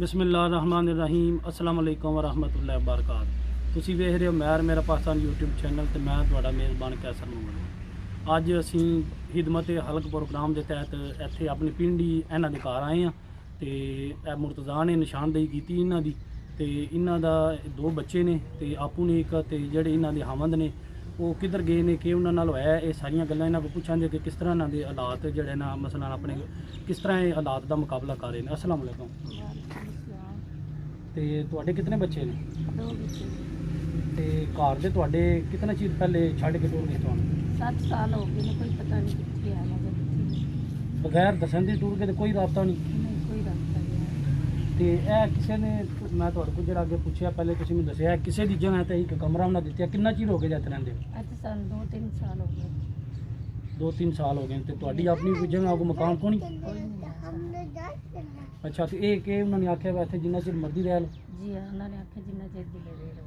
बिस्मिल्लाहिर्रहमानिर्रहीम अस्सलाम वालेकुम वरहमतुल्लाहि वबरकातुहू। तुसीं वेख रहे हो मैर मेरा पाकिस्तान यूट्यूब चैनल तो मैं तुहाडा मेज़बान कैसर मोहम्मद। अज असीं खिदमत हलक प्रोग्राम के तहत इत्थे अपनी पिंड ही इन्हां दे घर आए हाँ तो मुर्तज़ा ने निशानदेही की इन्हां दी ते इन्हां दा दो बच्चे ने ते आपू ने एक ते जेहड़े इन्हां दे हमद ने वो किधर गए ने कि उन्हां नाल होया ये सारियां गल्लां इन्हां को पुछांगे कि किस तरह इन्हां दे हालात जेहड़े ना मसलन अपने किस तरह ये हालात का मुकाबला कर रहे हैं। अस्सलाम वालेकुम। ते तुहाडे कितने बच्चे ने? दो बच्चे। ते घर दे तुहाडे कितना चीज पहले छड्ड के टूर गए तुहानू? 7 साल हो गए ने, कोई पता नहीं कितने आया मगर बगैर दसन दे टूर के कोई राबता नहीं? कोई रास्ता नहीं। ते ए किसी ने मैं तुहाडे को जेहड़ा अगे पूछया पहले तुसीं मैनूं दस्सिया किसी दी जगह ते एक कमरा उन्हां दित्ता कितना चीर हो गया जाते रहिंदे? अच्छा सन 2-3 साल हो गए। 2-3 साल हो गए। ते तुहाडी अपनी कोई जगह को मकान कोनी? कोई नहीं है। अच्छा तो ये कि उन्होंने आख्या वा इत्थे जिन्ना चिर मर्जी रह लो? जी हाँ, उन्होंने आख्या जिन्ना चिर दिले रह लो।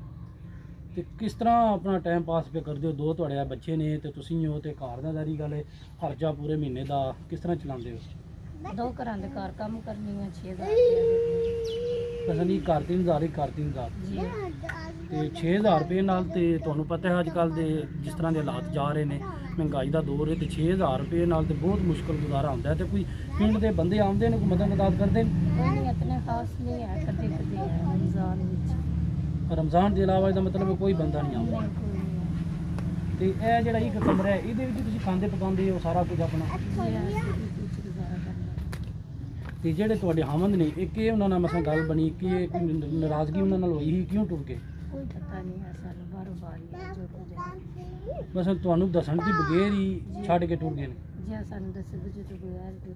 तो किस तरह अपना टाइम पास पे करते हो? दो तुहाडे बच्चे ने ते तुसीं हो ते घर दा दारी गल खर्चा पूरे महीने का किस तरह चलाते हो? 2 घरां दे घर काम करनी है 6000 पता नहीं घर 3000 घर 3000 जी तो 6000 रुपये नाल ते तुहानू पता है अजकल दे जिस तरह के हालात जा रहे हैं महंगाई का दौर है तो 6000 रुपये नाल ते बहुत मुश्किल गुजारा होंदा है। तो कोई पिंड के बंदे आते हैं कोई मदद मदद करते हैं? कोई नहीं, इतने खास नहीं है, कदे कदे है रमजान विच। रमजान के अलावा इसका मतलब कोई बंदा नहीं आता? नहीं, कोई नहीं है। तो यह जो एक कमरा है ये खाते पकाते हो सारा कुछ अपना? जी हाँ, इसी दी कुछ गुजारा करना। तो जेडे तुहाडे हमद ने एक उन्होंने मसा गल बनी कि कोई नाराजगी उन्होंने होई ही क्यों टुर के? कोई पता नहीं है, सानू बारों बार ही जो हो जाए बस तुहानू दसन की बगैर ही छड्ड के टुर गए ने? जी हाँ, सानू दस बजे तो बगैर टुर।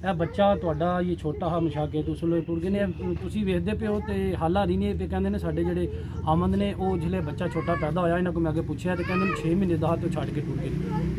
यह बच्चा तुहाडा ये छोटा हा मुशाके तुस टुर गए ने तुसीं वेखदे पे हो ते हाल हारी ने पे कहंदे ने साडे जेहड़े हमद ने वो जिसले बच्चा छोटा पैदा होया इन्हां को मैं अगे पुछया तो कहंदे ने 6 महीने दा तो छड्ड के टुर गए।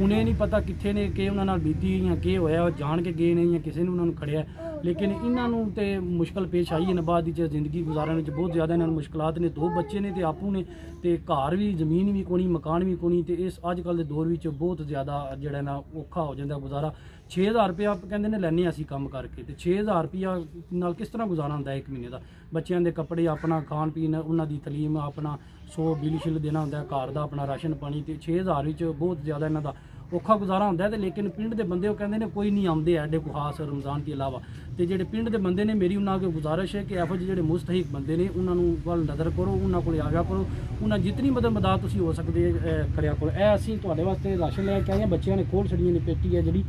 उन्हें नहीं पता कित्थे ने कि उन्हां नाल बीती या कि होया जान के गए ने या किसी ने उन्होंने खड़िया लेकिन इन्हों तो मुश्किल पेश आई है बाद जिंदगी गुजारने में बहुत ज़्यादा इन्होंने मुश्किलात ने। 2 बच्चे ने तो आपू ने तो घर भी जमीन भी कोनी मकान भी कोनी तो इस अजकल के दौर में बहुत ज़्यादा जोड़ा ना औखा हो जाता गुजारा। 6000 रुपया कहते हैं लैने असी काम करके तो 6000 रुपया नाल किस तरह गुजारा होंदा है एक महीने का? बच्चों के कपड़े अपना खान पीन उन्होंने तलीम अपना 100 बिल शिल देना होंदा घर का अपना राशन पानी तो 6000 बहुत ज़्यादा इन्हों का औखा गुजारा होंदा है। लेकिन पिंड के बंदे कहते हैं कोई नहीं आते एडे को खास रमजान के अलावा तो जोड़े पिंड के बंदे ने मेरी उन्होंने गुजारिश है कि एहो जे मुस्तहिक बंदे ने उन्होंने वल नज़र करो उन्होंने को आया करो उन्हें जितनी मदद हो सकती है करया करो। असीं तुहाडे वास्ते राशन लैके आए बच्चों ने खोल छड़ी ने पेटी है जी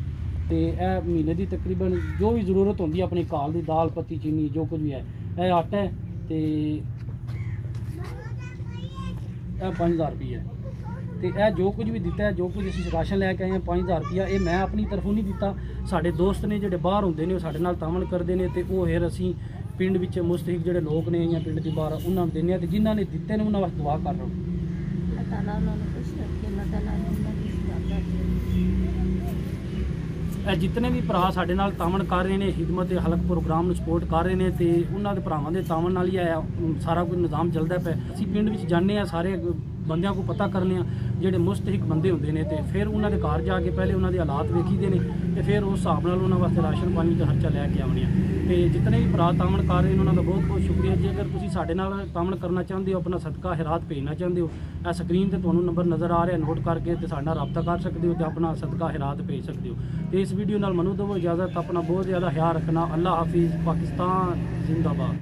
तो यह महीने की तकरीबन जो भी जरूरत होंगी अपनी काल की दाल पत्ती चीनी जो कुछ भी है यह आटा है तो यह 5000 रुपया है तो यह जो कुछ भी दिता है जो कुछ असीं राशन लैके आए हैं 5000 रुपया ये मैं अपनी तरफों नहीं दिता। साढ़े दोस्त ने जोड़े बाहर होंगे ने साढ़े नाल तामन करते हैं तो वो फिर असीं पिंड विच मुस्तहिक जोड़े लोग ने या पिंड के बाहर उन्होंने देने तो जिन्होंने दिते हैं उन्होंने वास्ते दुआ कर रहा हूँ। जितने भी भरा साढ़े नाल तामन कर रहे हैं खिदमत हलक प्रोग्राम सपोर्ट कर रहे हैं तो उन्होंने भरावां दे तामन नाल ही सारा कुछ निज़ाम चलता पे। असीं पिंड विच जाने सारे बंदियां को पता करने जोड़े मुस्तहिक बंदे होंगे ने तो फिर उन्होंने घर जाके पहले उन्होंने हालात वेखीदे ने तो फिर उस हिसाब नाल उन्होंने वास्ते राशन पानी का खर्चा लैके आने तो जितने भी भरा तामन कर रहे हैं उन्होंने बहुत बहुत शुक्रिया। जेकर तुसीं साडे नाल तामन करना चाहते हो अपना सदका खैरात भेजना चाहते हो यह स्क्रीन पर तुहानूं नंबर नज़र आ रहा नोट करके तो साडे नाल रब्ता कर सकते हो तो अपना सदका खैरात भेज सकते हो। तो इस वीडियो नाल मनू दवो इजाज़त अपना बहुत ज़्यादा ख्याल रखना। अल्लाह हाफिज़। पाकिस्तान जिंदाबाद।